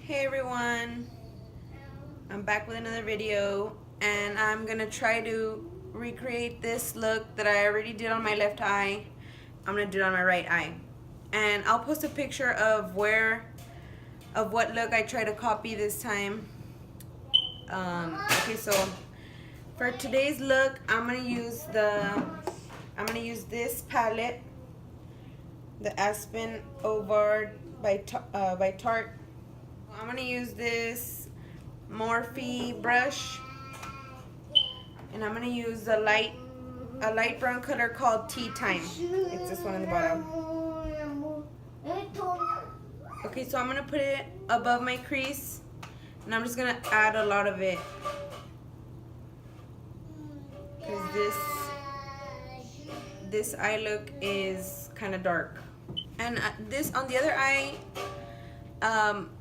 Hey everyone, I'm back with another video and I'm gonna try to recreate this look that I already did on my left eye. I'm gonna do it on my right eye, and I'll post a picture of what look I try to copy this time. Okay, so for today's look I'm gonna use this palette, the Aspyn Ovard by Tarte. I'm gonna use this Morphe brush, and I'm gonna use a light brown color called Tea Time. It's this one in the bottom. Okay, so I'm gonna put it above my crease, and I'm just gonna add a lot of it because this eye look is kind of dark. And this on the other eye,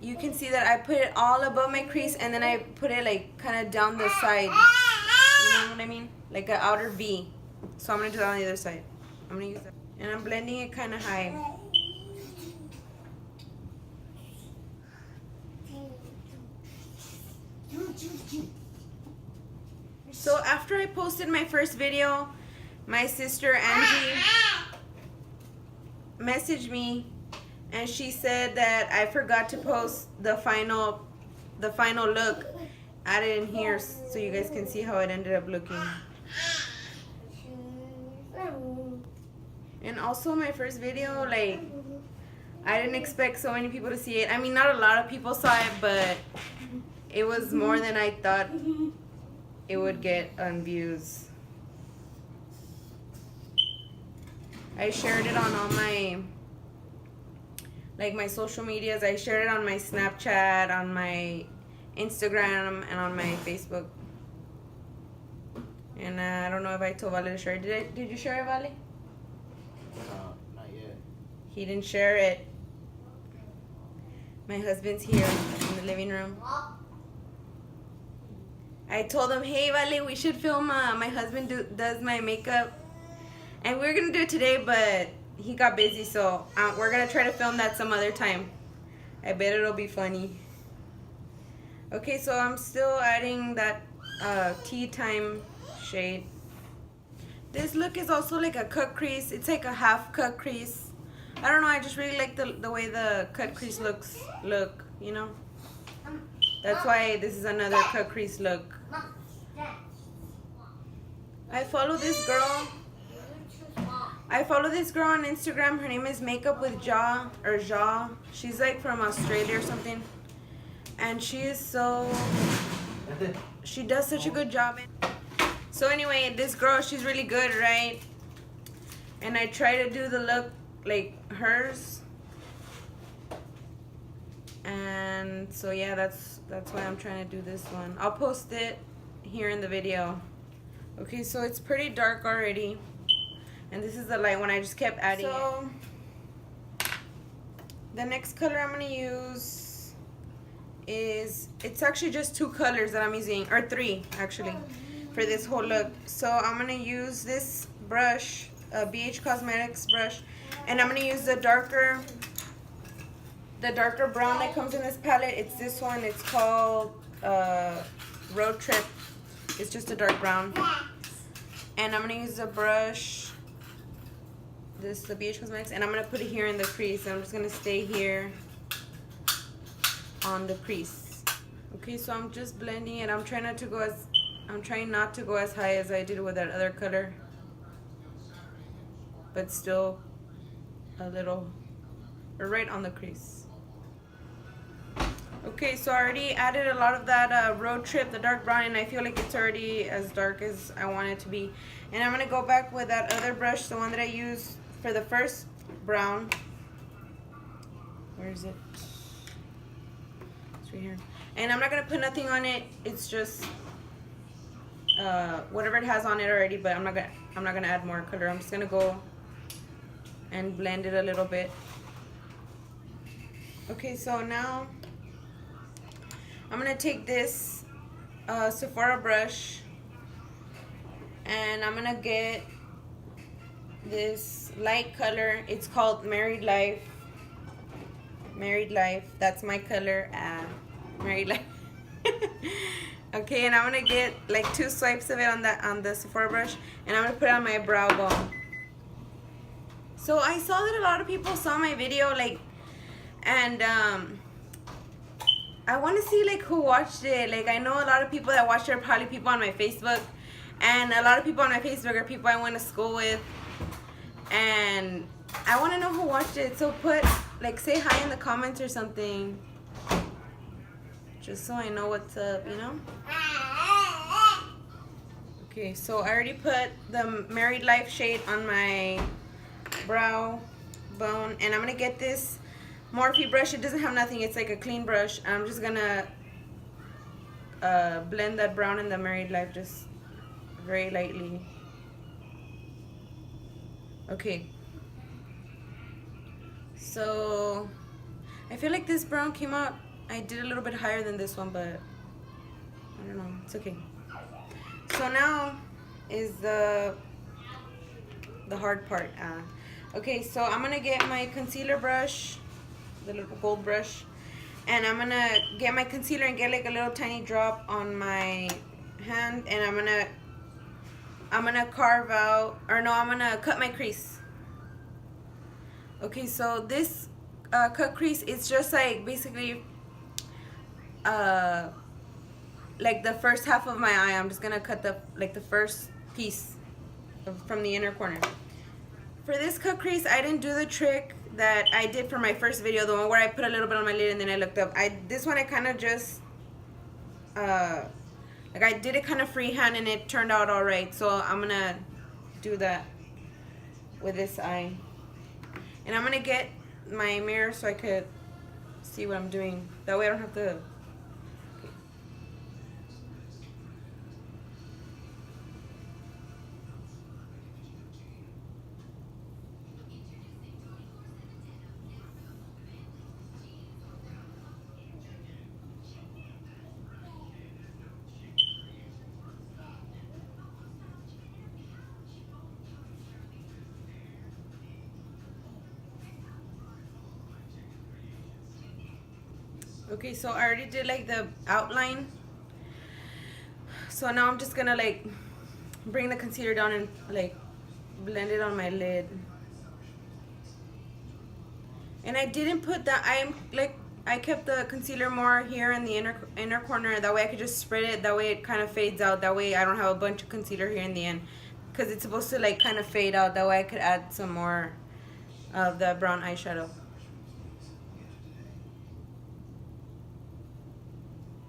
you can see that I put it all above my crease, and then I put it like kind of down the side. You know what I mean? Like an outer V. So I'm gonna do that on the other side. I'm gonna use that, and I'm blending it kind of high. So after I posted my first video, my sister Angie messaged me, and she said that I forgot to post the final look. Add it in here so you guys can see how it ended up looking. And also my first video, like, I didn't expect so many people to see it. I mean, not a lot of people saw it, but it was more than I thought it would get on views. I shared it on all my social medias. I shared it on my Snapchat, on my Instagram, and on my Facebook. And I don't know if I told Vale to share it. Did you share it, Vale? Not yet. He didn't share it. My husband's here in the living room. I told him, hey Vale, we should film. My husband does my makeup, and we're gonna do it today, but he got busy, so we're gonna try to film that some other time. I bet it'll be funny. Okay, so I'm still adding that Tea Time shade. This look is also like a cut crease. It's like a half cut crease. I don't know, I just really like the way the cut crease look, you know? That's why this is another cut crease look. I follow this girl on Instagram. Her name is Makeup with Ja, or Ja. She's like from Australia or something. And she does such a good job. So anyway, this girl, she's really good, right? And I try to do the look like hers. And so yeah, that's why I'm trying to do this one. I'll post it here in the video. Okay, so it's pretty dark already. And this is the light one. I just kept adding it. The next color I'm going to use is, it's actually just 2 colors that I'm using, or 3 actually, for this whole look. So I'm going to use this brush, a BH Cosmetics brush, and I'm going to use the darker brown that comes in this palette. It's this one. It's called Road Trip. It's just a dark brown. And I'm going to use the brush, the BH Cosmetics, and I'm going to put it here in the crease. I'm just going to stay here on the crease. Okay, so I'm just blending it. I'm trying not to go as high as I did with that other color, but still a little, or right on the crease. Okay, so I already added a lot of that Road Trip, the dark brown, and I feel like it's already as dark as I want it to be. And I'm going to go back with that other brush, the one that I used for the first brown. Where is it? It's right here. And I'm not going to put nothing on it. It's just whatever it has on it already, but I'm not going to add more color. I'm just going to go and blend it a little bit. Okay, so now I'm going to take this Sephora brush, and I'm going to get this light color. It's called Married Life. Married Life. That's my color. Married Life. Okay, and I'm gonna get like 2 swipes of it on the Sephora brush, and I'm gonna put it on my brow bone. So I saw that a lot of people saw my video, like, and I want to see like who watched it. Like, I know a lot of people that watched it are probably people on my Facebook, and a lot of people on my Facebook are people I went to school with, and I want to know who watched it. So put, like, say hi in the comments or something, just so I know what's up, you know. Okay, so I already put the Married Life shade on my brow bone, and I'm gonna get this Morphe brush. It doesn't have nothing, it's like a clean brush. I'm just gonna blend that brown in the Married Life just very lightly. Okay, so I feel like this brown came out, I did a little bit higher than this one, but I don't know, it's okay. So now is the hard part. Okay, so I'm gonna get my concealer brush, the little gold brush, and I'm gonna get my concealer and get like a little tiny drop on my hand, and I'm gonna carve out, or no, I'm gonna cut my crease. Okay, so this cut crease is just like basically like the first half of my eye. I'm just gonna cut the first piece from the inner corner. For this cut crease, I didn't do the trick that I did for my first video, the one where I put a little bit on my lid and then I looked up. This one I kind of just like I did it kind of freehand and it turned out all right. So I'm gonna do that with this eye, and I'm gonna get my mirror so I could see what I'm doing. That way I don't have to. Okay, so I already did like the outline. So now I'm just gonna like bring the concealer down and like blend it on my lid. And I didn't put that, I kept the concealer more here in the inner corner. That way I could just spread it. That way it kind of fades out. That way I don't have a bunch of concealer here in the end, because it's supposed to like kind of fade out. That way I could add some more of the brown eyeshadow.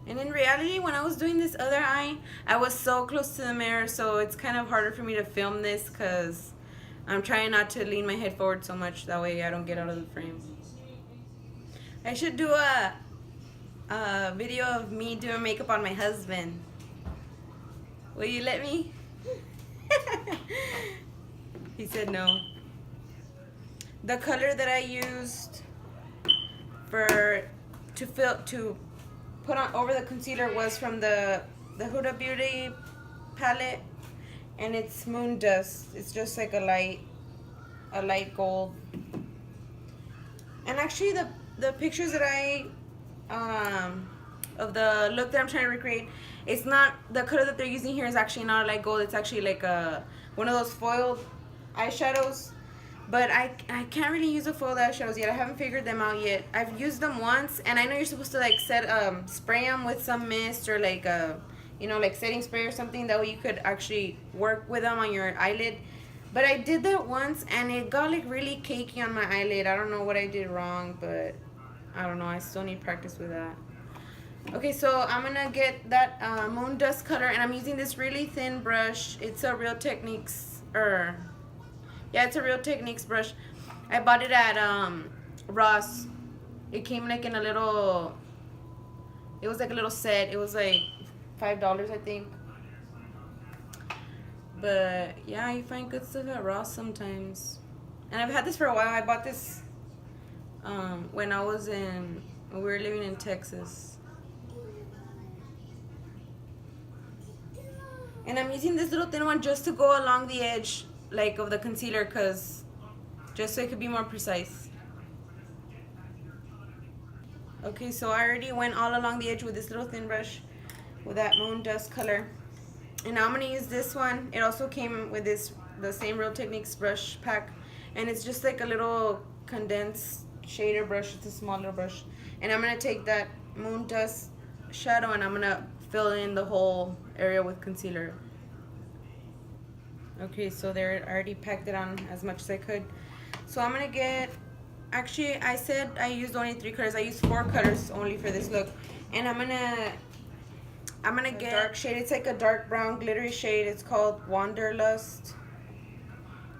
And in reality, when I was doing this other eye, I was so close to the mirror, so it's kind of harder for me to film this because I'm trying not to lean my head forward so much. That way I don't get out of the frame. I should do a video of me doing makeup on my husband. Will you let me? He said no. The color that I used to put on over the concealer was from the Huda Beauty palette, and it's Moon Dust. It's just like a light gold. And actually the pictures that I of the look that I'm trying to recreate, it's not, the color that they're using here is actually not a light gold. It's actually like one of those foiled eyeshadows. But I can't really use the foiled eyeshadows yet. I haven't figured them out yet. I've used them once, and I know you're supposed to like spray them with some mist or like you know, like setting spray or something. That way you could actually work with them on your eyelid. But I did that once, and it got like really cakey on my eyelid. I don't know what I did wrong, but I don't know. I still need practice with that. Okay, so I'm gonna get that Moon Dust color, and I'm using this really thin brush. It's a Real Techniques, yeah, it's a Real Techniques brush. I bought it at Ross. It came like in a little, it was like a little set. It was like $5, I think. But yeah, you find good stuff at Ross sometimes. And I've had this for a while. I bought this when we were living in Texas. And I'm using this little thin one just to go along the edge like of the concealer, just so it could be more precise. Okay, so I already went all along the edge with this little thin brush with that moon dust color. And now I'm going to use this one. It also came with the same Real Techniques brush pack. And it's just like a little condensed shader brush. It's a small little brush. And I'm going to take that moon dust shadow and I'm going to fill in the whole area with concealer. Okay, so there, I already packed it on as much as I could. So I'm going to get... Actually, I said I used only 3 colors. I used 4 colors only for this look. And I'm gonna get a dark shade. It's like a dark brown glittery shade. It's called Wanderlust.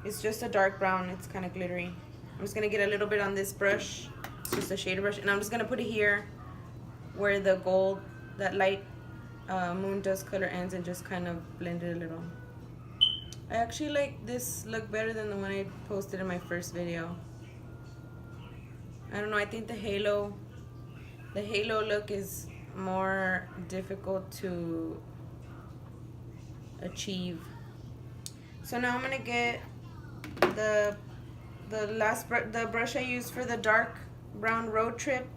It's just a dark brown. It's kind of glittery. I'm just gonna get a little bit on this brush. It's just a shader brush. And I'm just gonna put it here where the gold, that light moon dust color ends, and just kind of blend it a little. I actually like this look better than the one I posted in my first video. I don't know, I think the halo look is more difficult to achieve. So now I'm gonna get the brush I used for the dark brown road trip,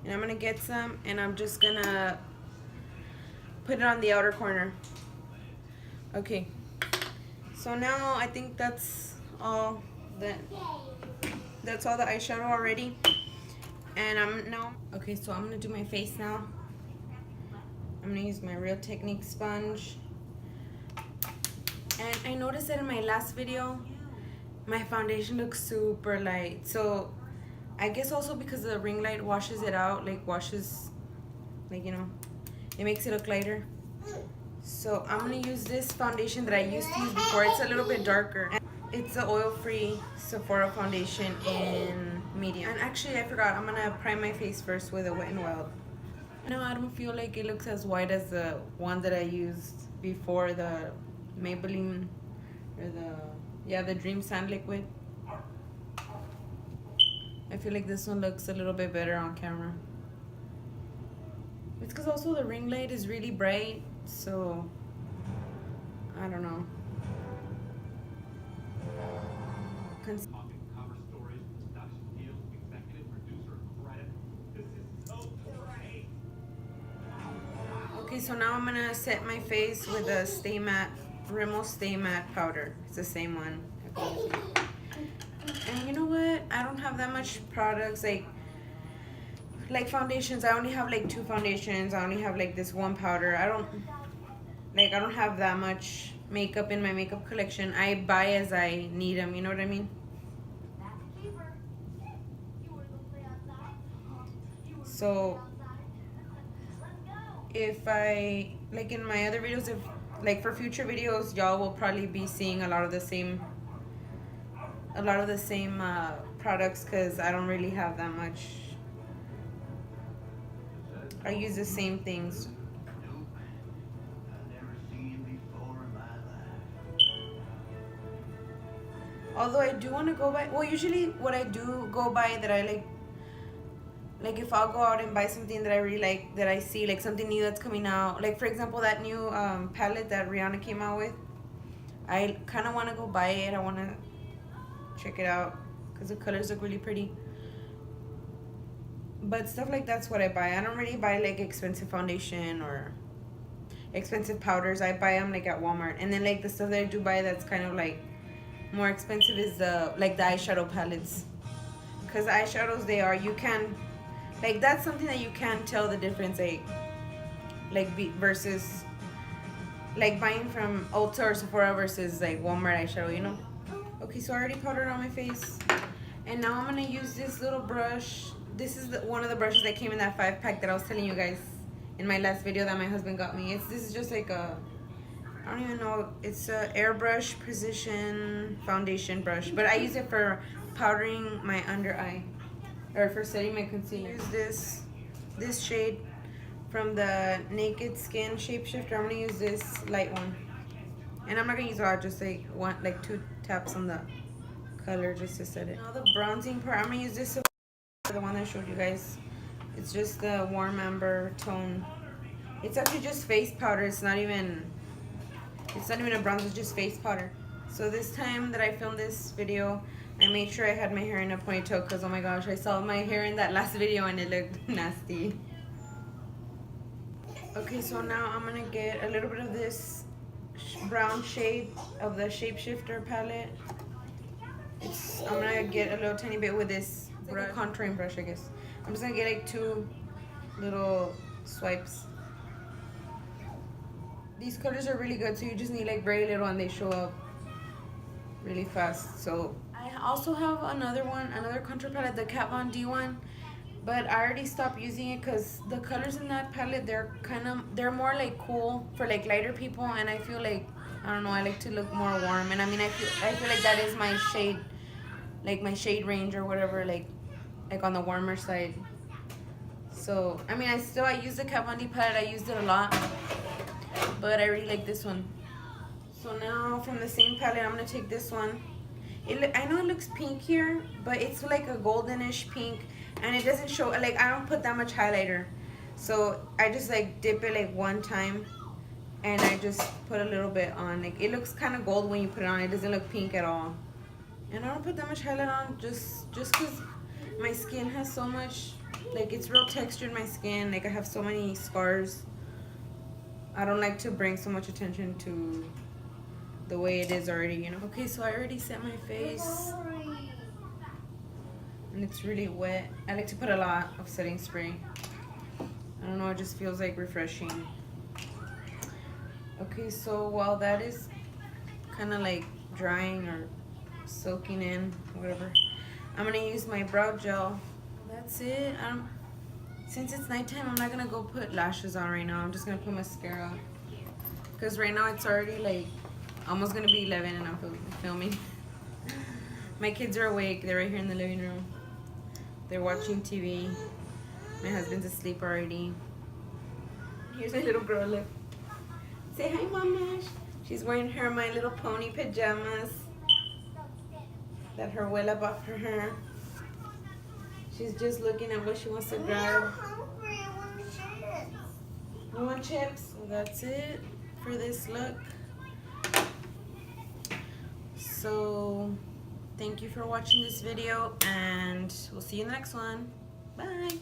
and I'm gonna get some, and I'm just gonna put it on the outer corner. Okay, so now I think that's all the eyeshadow already. And okay, so I'm gonna do my face now. I'm gonna use my Real Techniques sponge. And I noticed that in my last video, my foundation looks super light. So I guess also because the ring light washes it out, like you know, it makes it look lighter. So I'm gonna use this foundation that I used to use before. It's a little bit darker. It's the oil-free Sephora foundation in medium. And actually, I forgot, I'm gonna prime my face first with a Wet n Wild. No, I don't feel like it looks as white as the one that I used before, the Maybelline, or the Dream Sand Liquid. I feel like this one looks a little bit better on camera. It's because also the ring light is really bright, so I don't know. Cover stories, production deals, executive producer credit. This is so great. Okay, so now I'm gonna set my face with a Stay Matte, Rimmel Stay Matte powder. It's the same one. And you know what? I don't have that much products like foundations. I only have like 2 foundations. I only have like this one powder. I don't have that much makeup in my makeup collection. I buy as I need them, you know what I mean? So if I, like in my other videos, if like for future videos, y'all will probably be seeing a lot of the same products, because I don't really have that much. I use the same things. Although I do want to go buy, well, usually what I do go buy that I like if I'll go out and buy something that I really like, that I see like something new that's coming out, like for example that new palette that Rihanna came out with, I kind of want to go buy it. I want to check it out because the colors look really pretty. But stuff like that's what I buy. I don't really buy like expensive foundation or expensive powders. I buy them like at Walmart. And then like the stuff that I do buy that's kind of like more expensive is the eyeshadow palettes, because eyeshadows, you can, like, that's something that you can tell the difference, versus like buying from Ulta or Sephora versus like Walmart eyeshadow, you know. Okay, so I already powdered on my face, and now I'm gonna use this little brush. This is one of the brushes that came in that 5-pack that I was telling you guys in my last video that my husband got me. This is just like a, I don't even know, it's a airbrush precision foundation brush, but I use it for powdering my under eye, or for setting my concealer. Use this shade from the Naked Skin Shapeshifter. I'm gonna use this light one, and I'm not gonna use a lot, just like 2 taps on the color just to set it. Now the bronzing part, I'm gonna use this, the one I showed you guys. It's just the Warm Amber tone. It's actually just face powder. It's not even a bronzer, it's just face powder. So this time that I filmed this video, I made sure I had my hair in a ponytail because, oh my gosh, I saw my hair in that last video and it looked nasty. Okay, so now I'm going to get a little bit of this brown shade of the Shapeshifter palette. I'm going to get a little tiny bit with this brush, contouring brush, I guess. I'm just going to get like 2 little swipes. These colors are really good, so you just need like very little and they show up really fast. So I also have another contour palette, the Kat Von D one, but I already stopped using it because the colors in that palette, they're more like cool for like lighter people, and I feel like, I don't know, I like to look more warm, and I mean I feel like that is my shade, like my shade range or whatever, like on the warmer side. So I mean I use the Kat Von D palette, I used it a lot, but I really like this one. So now from the same palette, I'm gonna take this one. I know it looks pink here, but it's like a goldenish pink, and it doesn't show, like I don't put that much highlighter. So I just like dip it like one time, and I just put a little bit on. Like it looks kind of gold when you put it on. It doesn't look pink at all. And I don't put that much highlight on just because my skin has so much, like it's real textured, my skin. Like I have so many scars. I don't like to bring so much attention to the way it is already, you know. Okay, so I already set my face and it's really wet. I like to put a lot of setting spray. I don't know, it just feels like refreshing. Okay, so while that is kind of like drying or soaking in, whatever, I'm gonna use my brow gel. That's it. Since it's nighttime, I'm not gonna go put lashes on right now. I'm just gonna put mascara, because right now it's already like almost gonna be 11 and I'm filming. My kids are awake. They're right here in the living room. They're watching TV. My husband's asleep already. Here's my little girl. Look. Say hi, Mom Nash. She's wearing her My Little Pony pajamas that her abuela bought for her. She's just looking at what she wants to grab. You want chips? Well, that's it for this look. So thank you for watching this video, and we'll see you in the next one. Bye.